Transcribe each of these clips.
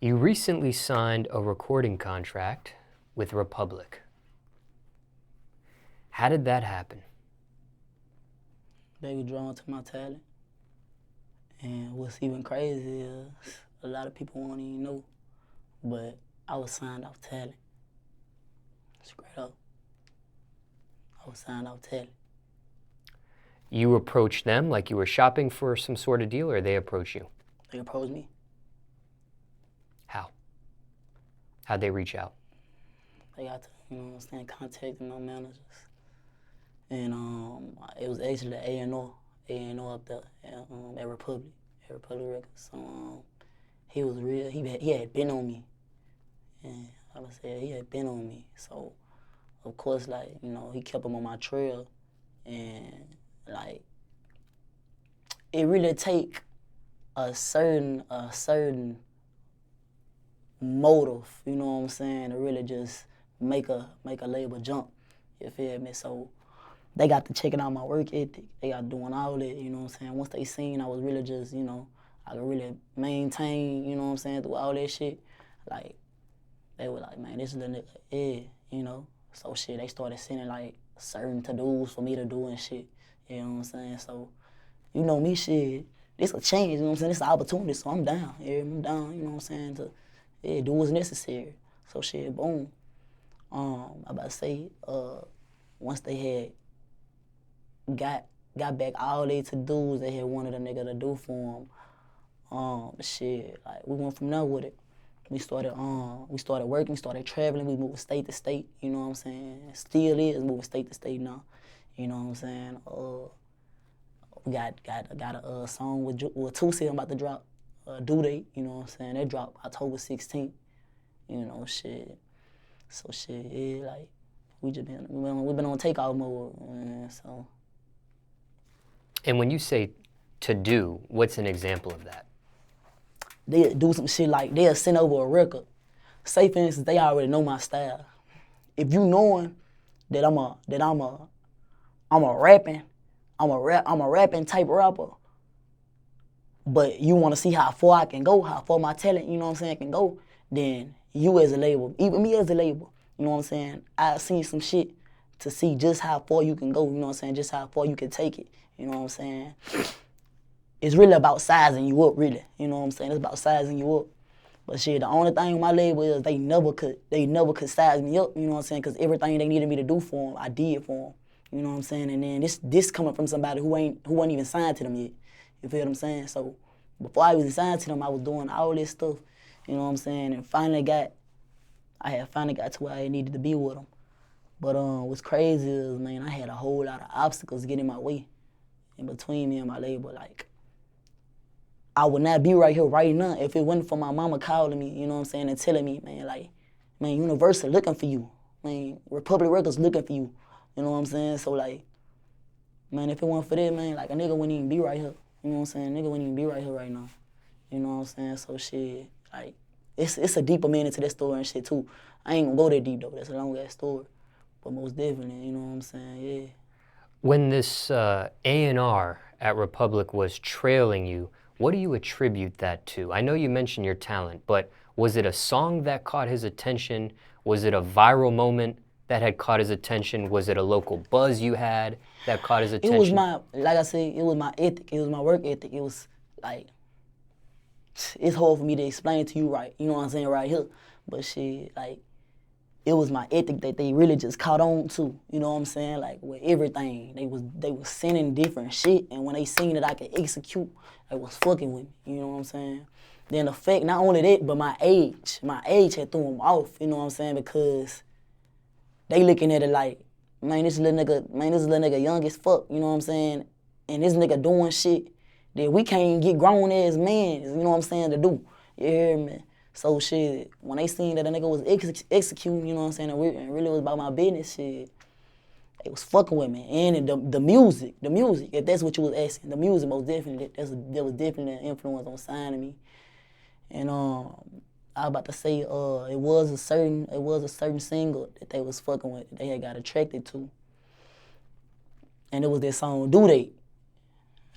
You recently signed a recording contract with Republic. How did that happen? They were drawn to my talent. And what's even crazy is a lot of people won't even know, but I was signed off talent. Straight up. I was signed off talent. You approached them like you were shopping for some sort of deal, or they approached you? They approached me. How? How'd they reach out? They got to, contacting my managers. And it was actually A&R up there at Republic Records. So he was real. He had been on me, and I would say he had been on me. So of course, he kept him on my trail, and it really take a certain motive, you know what I'm saying, to really just make a label jump. You feel me? So they got to checking out my work ethic. They got doing all that, you know what I'm saying? Once they seen I was really just, I could really maintain, you know what I'm saying, through all that shit, they were like, man, this little nigga, So shit, they started sending certain to-dos for me to do and shit, you know what I'm saying? So, you know me, shit, this a change, you know what I'm saying? This an opportunity, so I'm down, I'm down, you know what I'm saying, to do what's necessary. So shit, boom. I about to say, once they had got back all they to-dos they had wanted a nigga to do for them, we went from there with it. We started working, started traveling, we moved state to state, you know what I'm saying? Still is moving state to state now, you know what I'm saying? We got a song with Tusi I'm about to drop, due date, you know what I'm saying? That dropped October 16th, you know, shit. So shit, yeah, we've been on takeoff mode, so. And when you say to do, what's an example of that? They'll do some shit they'll send over a record. Say for instance, they already know my style. If you knowing that I'm a rapping type rapper, but you wanna see how far I can go, how far my talent, you know what I'm saying, can go, then you as a label, even me as a label, you know what I'm saying, I've seen some shit to see just how far you can go, you know what I'm saying, just how far you can take it, you know what I'm saying. It's really about sizing you up, really, you know what I'm saying, it's about sizing you up. But shit, the only thing with my label is they never could size me up, you know what I'm saying, because everything they needed me to do for them, I did for them, you know what I'm saying, and then this coming from somebody who wasn't even signed to them yet, you feel what I'm saying, so before I was signed to them, I was doing all this stuff, you know what I'm saying, and I had finally got to where I needed to be with them. But what's crazy is, man, I had a whole lot of obstacles getting in my way in between me and my label. I would not be right here right now if it wasn't for my mama calling me, you know what I'm saying, and telling me, man, Universal looking for you. Man, Republic Records looking for you. You know what I'm saying? So, man, if it wasn't for that, man, a nigga wouldn't even be right here. You know what I'm saying? Nigga wouldn't even be right here right now. You know what I'm saying? So, shit, it's a deeper meaning to that story and shit, too. I ain't gonna go that deep, though. That's a long-ass story. But most definitely, you know what I'm saying? Yeah. When this A&R at Republic was trailing you, what do you attribute that to? I know you mentioned your talent, but was it a song that caught his attention? Was it a viral moment that had caught his attention? Was it a local buzz you had that caught his attention? It was like I said, it was my ethic. It was my work ethic. It was it's hard for me to explain to you right, you know what I'm saying, right here. But shit, it was my ethic that they really just caught on to, you know what I'm saying? With everything, they was sending different shit, and when they seen that I could execute, they was fucking with me, you know what I'm saying? Then the fact, not only that, but my age had threw them off, you know what I'm saying? Because they looking at it man, this little nigga young as fuck, you know what I'm saying? And this nigga doing shit that we can't even get grown as men, you know what I'm saying, to do. You hear me? So shit, when they seen that a nigga was executing, you know what I'm saying, and really was about my business, shit, they was fucking with me. And the music, if that's what you was asking, the music most definitely, that was definitely an influence on signing me. And I was about to say, it was a certain single that they was fucking with, that they had got attracted to. And it was that song, Due Date.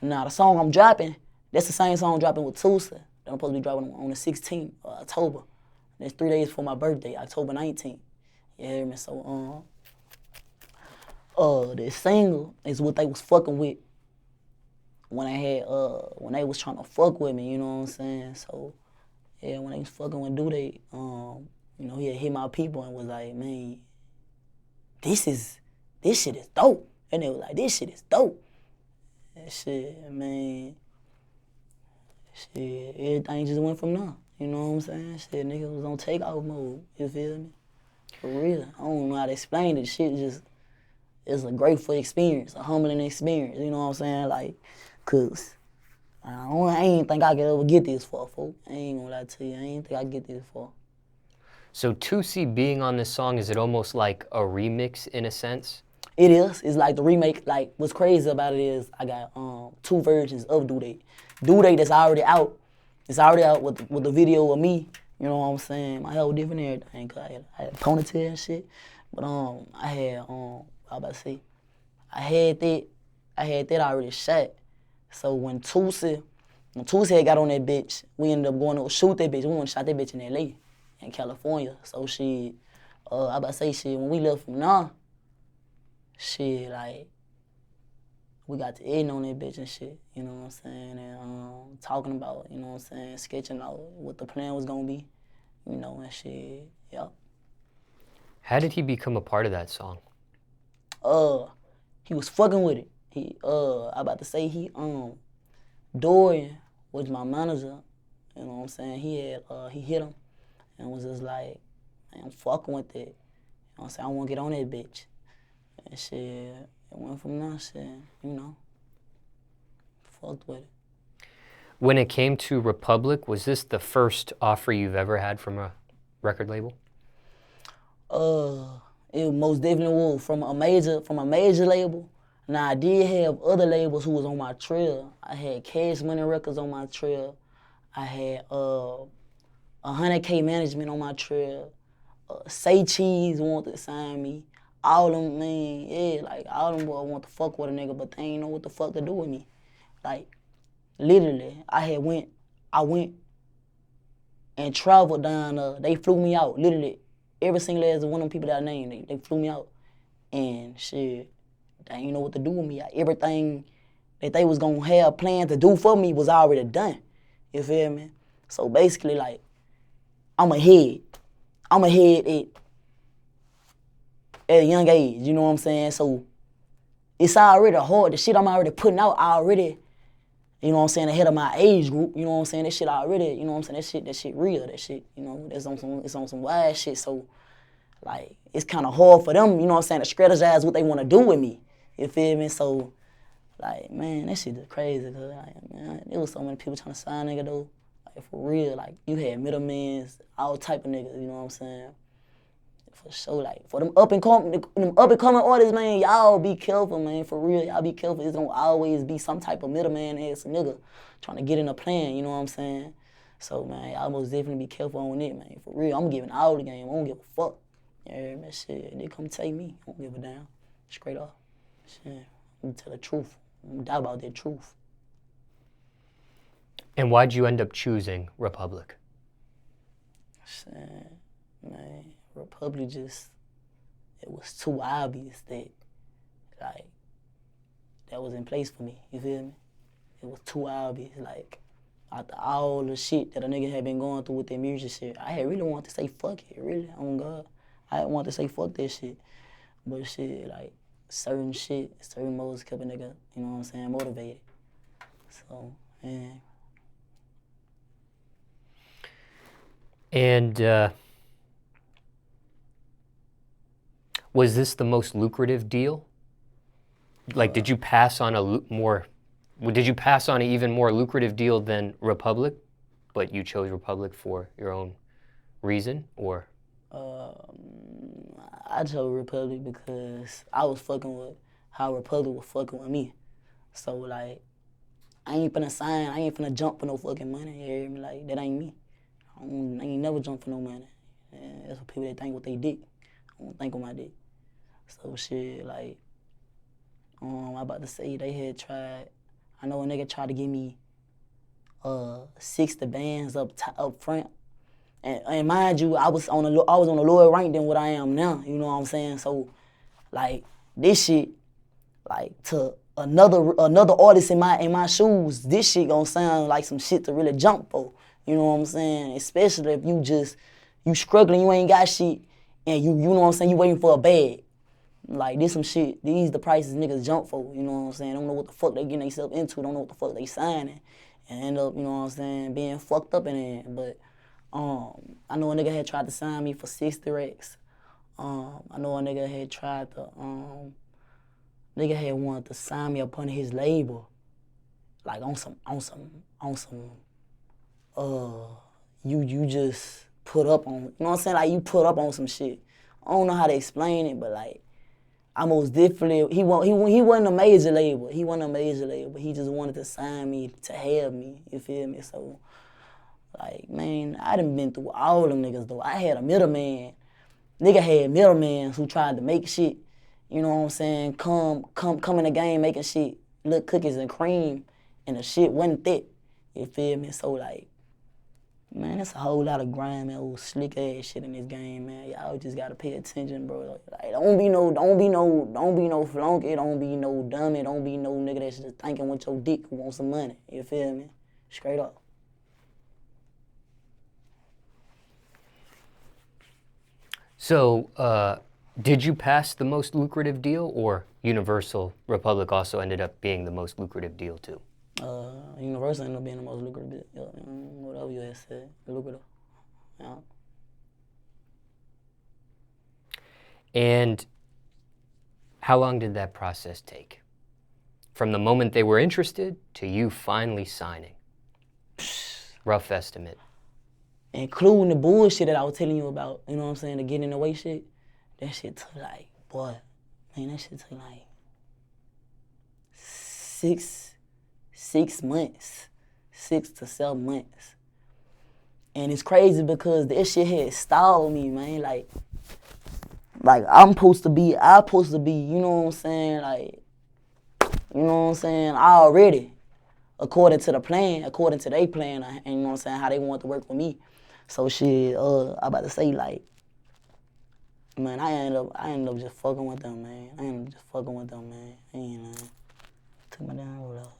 Now the song I'm dropping, that's the same song I'm dropping with Tusa. I'm supposed to be dropping on the 16th of October. That's 3 days before my birthday, October 19th. You hear me? So, the single is what they was fucking with when they was trying to fuck with me, you know what I'm saying? So, yeah, when they was fucking with Dude, you know, he had hit my people and was like, man, this shit is dope. And they was like, this shit is dope. And shit, man, shit, everything just went from there. You know what I'm saying? Shit, nigga was on takeoff mode, you feel me? For real. I don't know how to explain it. Shit just, it's a grateful experience, a humbling experience, you know what I'm saying? Like, cause I ain't think I could ever get this far, folks. I ain't gonna lie to you, I ain't think I could get this far. So 2C being on this song, is it almost like a remix in a sense? It is. It's like the remake. Like, what's crazy about it is I got 2 versions of Dude. Dude that's already out. It's already out with the video of me. You know what I'm saying? My hair was different and everything. Cause I had a ponytail and shit. But I had I about to say, I had that already shot. So when Tusi had got on that bitch, we ended up going to shoot that bitch. We went and shot that bitch in LA, in California. So shit, I about to say shit, when we left from now, shit, like, we got to eating on that bitch and shit, you know what I'm saying? And talking about, you know what I'm saying, sketching out what the plan was gonna be, you know, and shit, yep. How did he become a part of that song? He was fucking with it. I about to say Dorian was my manager, you know what I'm saying? He hit him and was just like, man, I'm fucking with it. You know what I'm saying? I wanna get on that bitch. And shit, it went from there, shit, you know. Fucked with it. When it came to Republic, was this the first offer you've ever had from a record label? It most definitely was from a major label. Now I did have other labels who was on my trail. I had Cash Money Records on my trail. I had 100K Management on my trail. Say Cheese wanted to sign me. All them, man, yeah, like all them boys want to fuck with a nigga, but they ain't know what the fuck to do with me. Like, literally, I went and traveled down, they flew me out, literally. Every single last one of them people that I named, they flew me out. And shit, they ain't know what to do with me. Everything that they was gonna have planned to do for me was already done. You feel me? So basically, like, I'm ahead at a young age, you know what I'm saying? So it's already hard. The shit I'm already putting out already, you know what I'm saying, ahead of my age group, you know what I'm saying? That shit already, you know what I'm saying? That shit real, that shit, you know, it's on some wild shit. So, like, it's kind of hard for them, you know what I'm saying, to strategize what they want to do with me. You feel me? So, like, man, that shit is crazy, cause, like, man, there was so many people trying to sign nigga, though. Like, for real, like, you had middlemen, all type of niggas, you know what I'm saying? For sure, like, for them up and coming artists, man, y'all be careful, man, for real, y'all be careful. It's gonna always be some type of middleman ass nigga trying to get in a plan, you know what I'm saying? So, man, y'all most definitely be careful on it, man, for real. I'm giving all the game, I don't give a fuck. Yeah, man, shit, they come take me, I don't give a damn, straight up. Shit, I'm gonna tell the truth, I'm gonna die about that truth. And why'd you end up choosing Republic? Shit, man. Republic just, it was too obvious that, like, that was in place for me, you feel me? It was too obvious, like, after all the shit that a nigga had been going through with that music shit, I had really wanted to say fuck it, really, on God. I had wanted to say fuck that shit, but shit, like, certain modes kept a nigga, you know what I'm saying, motivated. So, yeah. And was this the most lucrative deal? Like, did you pass on an even more lucrative deal than Republic, but you chose Republic for your own reason, or? I chose Republic because I was fucking with how Republic was fucking with me. So, like, I ain't finna jump for no fucking money, you hear me? Like, that ain't me. I ain't never jump for no money. And that's what people that think with they dick. I don't think with my dick. So shit, like, I about to say they had tried, I know a nigga tried to give me 60 bands up front. And mind you, I was on a lower rank than what I am now. You know what I'm saying? So, like, this shit, like, to another artist in my shoes, this shit gonna sound like some shit to really jump for. You know what I'm saying? Especially if you struggling, you ain't got shit, and you know what I'm saying, you waiting for a bag. Like, this some shit, these the prices niggas jump for, you know what I'm saying? Don't know what the fuck they getting themselves into, don't know what the fuck they signing, and end up, you know what I'm saying, being fucked up in it. But I know a nigga had tried to sign me for 60 racks. I know a nigga had tried to, nigga had wanted to sign me up under his label, like on some, you just put up on, you know what I'm saying? Like, you put up on some shit. I don't know how to explain it, but like, I most definitely, he wasn't a major label. He wasn't a major label. He just wanted to sign me to have me, you feel me? So, like, man, I done been through all them niggas, though. I had a middleman. Nigga had middlemans who tried to make shit, you know what I'm saying, come in the game making shit, little cookies and cream, and the shit wasn't thick, you feel me? So, like, man, it's a whole lot of grime and old slick ass shit in this game, man. Y'all just gotta pay attention, bro. Like, don't be no flunky, don't be no dummy, don't be no nigga that's just thinking with your dick who wants some money, you feel me? Straight up. So, did you pass the most lucrative deal, or Universal Republic also ended up being the most lucrative deal too? Universal ended up being the most lucrative, whatever you had said, lucrative, yeah. And how long did that process take? From the moment they were interested to you finally signing? Rough estimate. Including the bullshit that I was telling you about, you know what I'm saying, the getting in the way shit, that shit took like, boy, man, that shit took like 6 months, 6 to 7 months. And it's crazy because that shit had stalled me, man. Like I'm supposed to be, you know what I'm saying, like, you know what I'm saying, already, according to the plan, according to their plan, and you know what I'm saying, how they want to work with me. So shit, I about to say, like, man, I ended up just fucking with them, man. Took my damn roll out.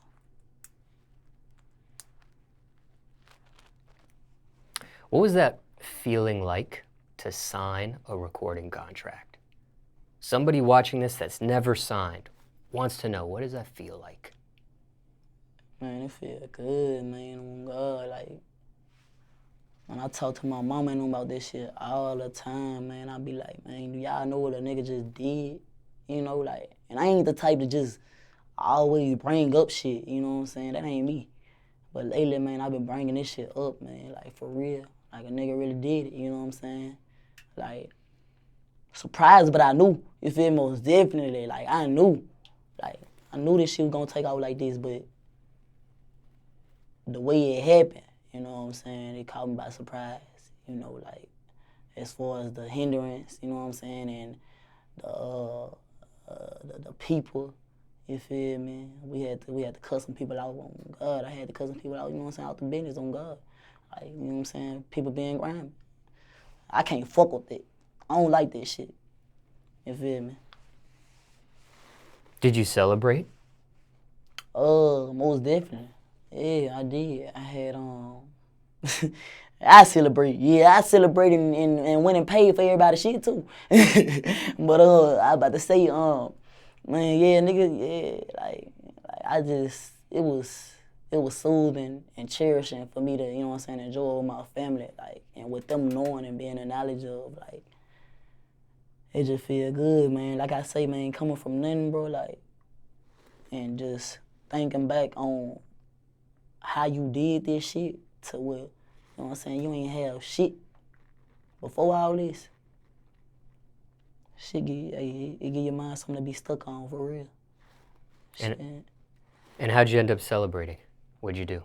What was that feeling like to sign a recording contract? Somebody watching this that's never signed wants to know, what does that feel like? Man, it feel good, man. Oh God, like, when I talk to my mama and them about this shit all the time, man, I be like, man, do y'all know what a nigga just did? You know, like, and I ain't the type to just always bring up shit, you know what I'm saying? That ain't me. But lately, man, I've been bringing this shit up, man, like, for real. Like, a nigga really did it, you know what I'm saying? Like, surprised, but I knew, you feel me? Most definitely, like, I knew this shit was gonna take off like this, but the way it happened, you know what I'm saying, it caught me by surprise, you know, like, as far as the hindrance, you know what I'm saying, and the people, you feel me? We had to cut some people out on God. I had to cut some people out, you know what I'm saying, out the business on God. Like, you know what I'm saying, people being grimy. I can't fuck with it. I don't like that shit. You feel me? Did you celebrate? Most definitely. Yeah, I did. I had I celebrate. Yeah, I celebrated and went and paid for everybody's shit too. But I about to say, man, yeah, nigga, yeah, like I just, it was soothing and cherishing for me to, you know what I'm saying, enjoy with my family, like, and with them knowing and being in knowledge of, like, it just feel good, man. Like I say, man, coming from nothing, bro, like, and just thinking back on how you did this shit to where, you know what I'm saying, you ain't have shit before all this. Shit, it give your mind something to be stuck on, for real. And how'd you end up celebrating? What'd you do?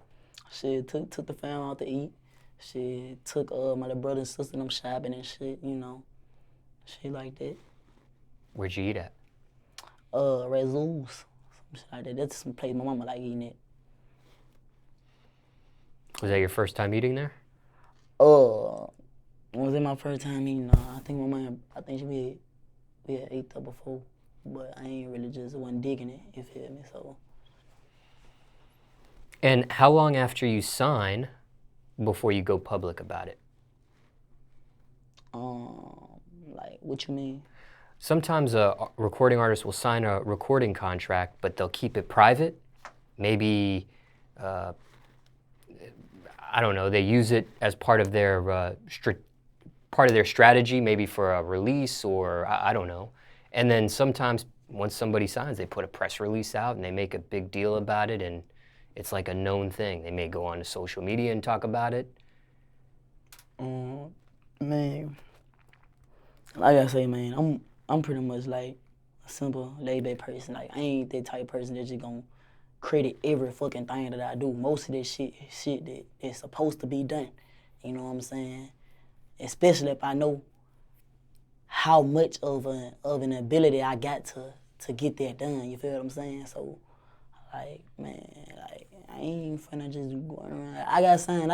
Shit, took the family out to eat. Shit, took my little brother and sister them shopping and shit, you know. Shit like that. Where'd you eat at? Razoo's. Some shit like that. That's some place my mama like eating at. Was that your first time eating there? Was it my first time eating? I think my mom, I think we had ate there before, but I ain't really just wasn't digging it, you feel me? So. And how long after you sign before you go public about it? Like, what you mean? Sometimes a recording artist will sign a recording contract, but they'll keep it private. Maybe, I don't know, they use it as part of their strategy, maybe for a release or I don't know. And then sometimes once somebody signs, they put a press release out and they make a big deal about it, and it's like a known thing. They may go on to social media and talk about it. Man, like I say, man, I'm pretty much like a simple, laid-back person. Like, I ain't that type of person that's just gonna credit every fucking thing that I do. Most of this shit that is supposed to be done. You know what I'm saying? Especially if I know how much of an ability I got to get that done. You feel what I'm saying? So, like, man, like, I ain't finna just go around. I got signed.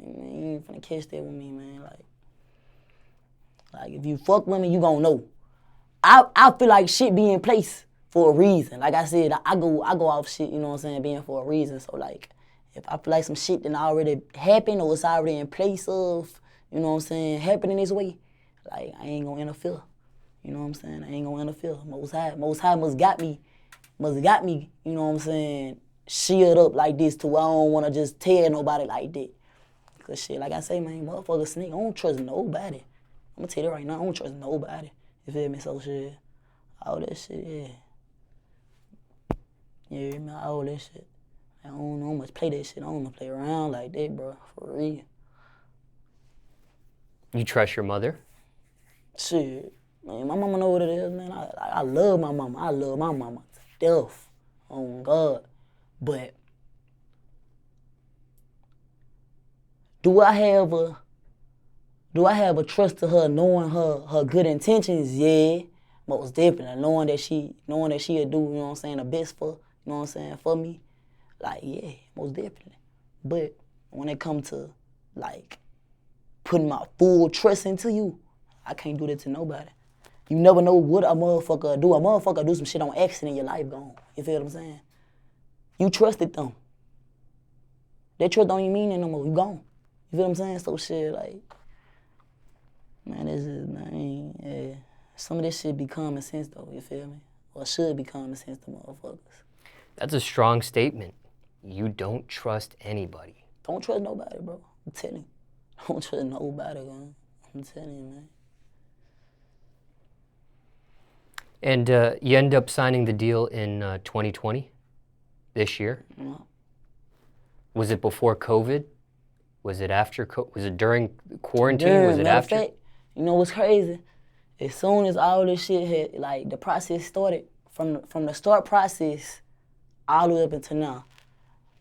You ain't finna catch that with me, man. Like if you fuck with me, you gon' know. I feel like shit be in place for a reason. Like I said, I go off shit, you know what I'm saying, being for a reason. So, like, if I feel like some shit done already happened or it's already in place of, you know what I'm saying, happening this way, like, I ain't gonna interfere. You know what I'm saying? I ain't gonna interfere. Most High must got me, you know what I'm saying, shield up like this to where I don't wanna just tell nobody like that. Cause shit, like I say, man, motherfucker snake, I don't trust nobody. I'm gonna tell you right now, I don't trust nobody. You feel me? So shit, all that shit, yeah. Yeah, man, all that shit. I don't know much play that shit. I don't wanna play around like that, bro, for real. You trust your mother? Shit, man, my mama know what it is, man. I love my mama. I love my mama to death. Oh, God. But do I have a trust to her, knowing her good intentions? Yeah, most definitely. Knowing that she'll do, you know what I'm saying, the best for, you know what I'm saying, for me. Like, yeah, most definitely. But when it comes to, like, putting my full trust into you, I can't do that to nobody. You never know what a motherfucker do. A motherfucker do some shit on accident, your life gone. You feel what I'm saying? You trusted them. That trust don't even mean that no more. You gone. You feel what I'm saying? So shit, like, man, this is, man, yeah. Some of this shit be common sense though, you feel me? Or should be common sense to motherfuckers. That's a strong statement. You don't trust anybody. Don't trust nobody, bro. I'm telling you. Don't trust nobody, man. I'm telling you, man. And you end up signing the deal in 2020, this year? Yeah. Was it before COVID? Was it after? Was it during quarantine? Was it matter after? Of fact, you know what's crazy? As soon as all this shit had, like, the process started, from the start process all the way up until now,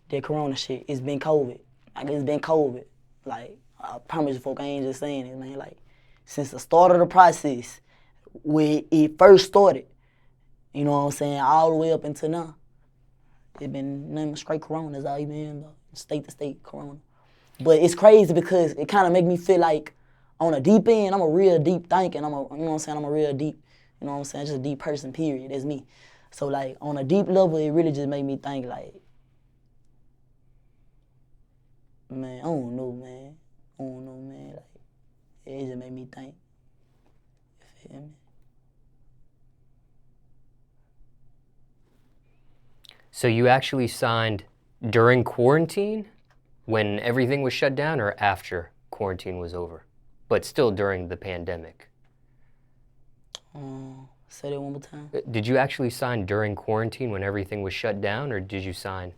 that corona shit, it's been COVID. Like, it's been COVID. Like, I promise you, folk, I ain't just saying it, man. Like, since the start of the process, when it first started, you know what I'm saying, all the way up until now, it been nothing but straight corona. That's all you been, state to state corona. But it's crazy because it kind of make me feel like on a deep end, I'm a real deep thinking. You know what I'm saying, I'm a real deep, you know what I'm saying, just a deep person, period. That's me. So, like, on a deep level, it really just made me think, like, man, I don't know, man. Like, it just made me think. You feel me? So you actually signed during quarantine, when everything was shut down, or after quarantine was over? But still during the pandemic? Say that one more time. Did you actually sign during quarantine when everything was shut down, or did you sign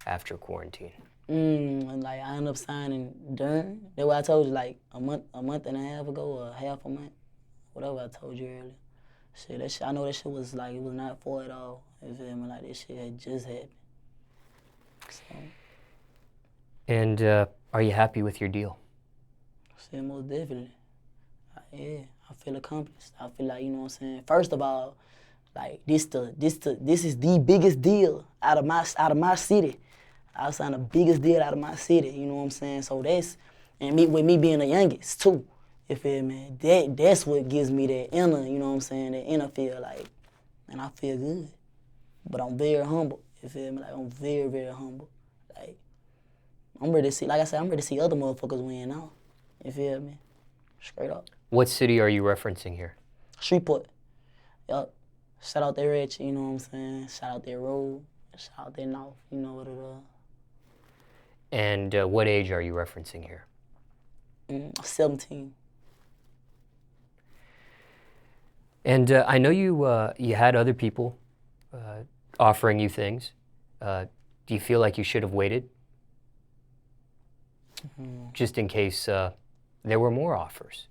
after quarantine? Like, I ended up signing during. That's what I told you, like, a month and a half ago, or half a month, whatever I told you earlier. Shit, that shit, I know that shit was, like, it was not for it all. You feel me? Like, this shit had just happened. So. And are you happy with your deal? Shit, most definitely. Yeah, I feel accomplished. I feel like, you know what I'm saying. First of all, like, this is the biggest deal out of my city. I signed the biggest deal out of my city, you know what I'm saying? So that's, and with me being the youngest too, you feel me? That's what gives me that inner, you know what I'm saying, that inner feel like, and I feel good. But I'm very humble, you feel me? Like, I'm very, very humble. Like, I'm ready to see, like I said, I'm ready to see other motherfuckers win now, you feel me? Straight up. What city are you referencing here? Shreveport. Yup. Shout out that Rich, you know what I'm saying? Shout out that Road. Shout out that North, you know what it is. And what age are you referencing here? 17. And I know you had other people offering you things. Do you feel like you should have waited? Just in case there were more offers?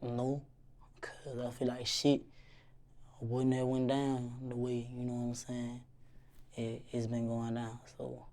No, because I feel like shit wouldn't have went down the way, you know what I'm saying, it's been going down. So